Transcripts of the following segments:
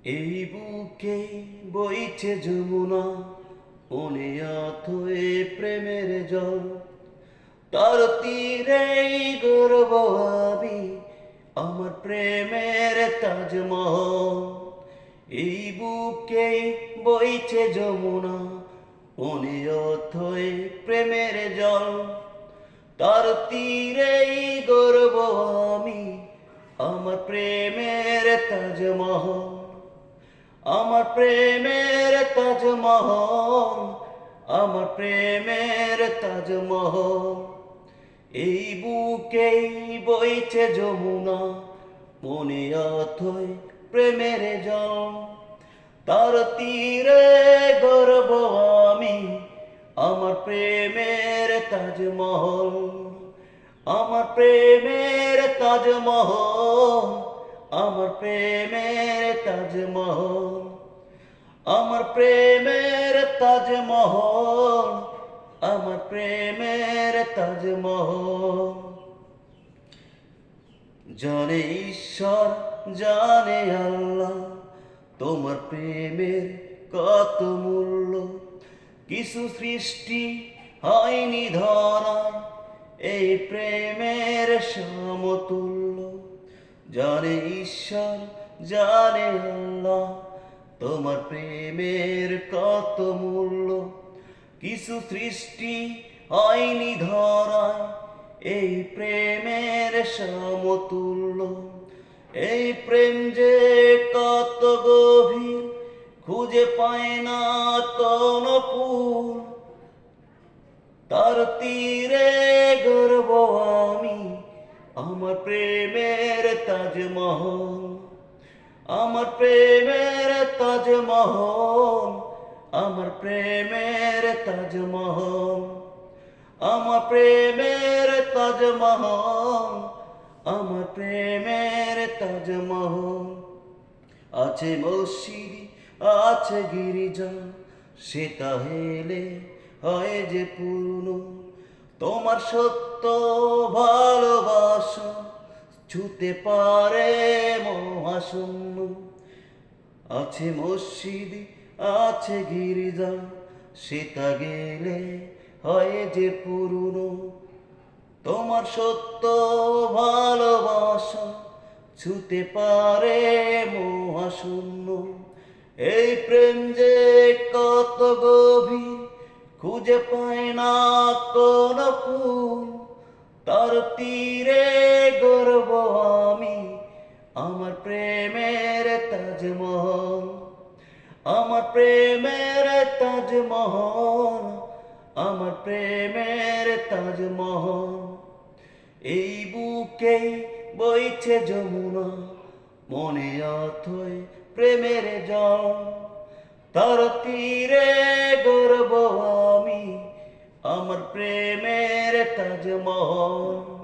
এই বুকে বইছে যমুনা, মনে অথয়ে প্রেমের জল। তার তীরেই গর্ব আমি, আমার প্রেমের তাজমহল। এই বুকে বইছে যমুনা, মনে অথয়ে প্রেমের জল। তার তীরেই গর্ব আমি, আমার প্রেমের তাজমহল। আমার প্রেমের তাজমহল, আমার প্রেমের তাজমহল। এই বুকেই বইছে যমুনা, মনে অথই প্রেমের জল। তার তীরে গর্ব আমি, আমার প্রেমের তাজমহল। আমার প্রেমের তাজমহল, আমার প্রেমের তাজমহল। আমার প্রেমের তাজমহল, আমার প্রেমের তাজমহল। জানে ঈশ্বর, জানে আল্লাহ, তোমার প্রেমের কত মূল্য। কিছু সৃষ্টি হয়নি ধরা এই প্রেমের সমতুল্য। জানে ঈশ্বর, জানে আল্লাহ, তোমার প্রেমের কত মূল্য। কিছু সৃষ্টি হয়নি ধরা এই প্রেমের সমতুল্য। এই প্রেম যে কত গভীর, খুঁজে পায় না কোন কুল। তার তীরে গর্ব আমি, আমার প্রেমের তাজমহল। আমার প্রেমের তাজমহল, আমার প্রেমের তাজমহল। আমার প্রেমের তাজমহল, আমার প্রেমের তাজমহল। আছে মসজিদ, আছে গির্জা, সে তাহেলে হয় যে পূর্ণ। তোমার সত্য ভালোবাসা ছুতে পারে মহাশূন্য। আছে মসজিদ, আছে গির্জা, সেটা গেলে হয় যে পুরনো। তোমার সত্য ভালোবাসা ছুতে পারে মহাশূন্য। এই প্রেম যে কত গভীর, খুঁজে পায় না কোন কুল। তার তীরে গর্ব আমি, আমার প্রেমের তাজমহল। আমার প্রেমের তাজমহল, আমার প্রেমের তাজমহল। এই বুকেই বইছে যমুনা, মনে অথই প্রেমের জল। তার তীরে গর্ব আমি, আমার প্রেমের তাজমহল।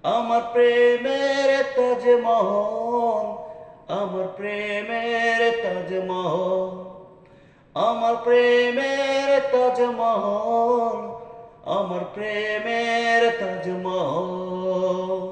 আমার প্রেমের তাজমহল, আমার প্রেমের তাজমহল। আমার প্রেমের তাজমহল, আমার প্রেমের তাজমহল।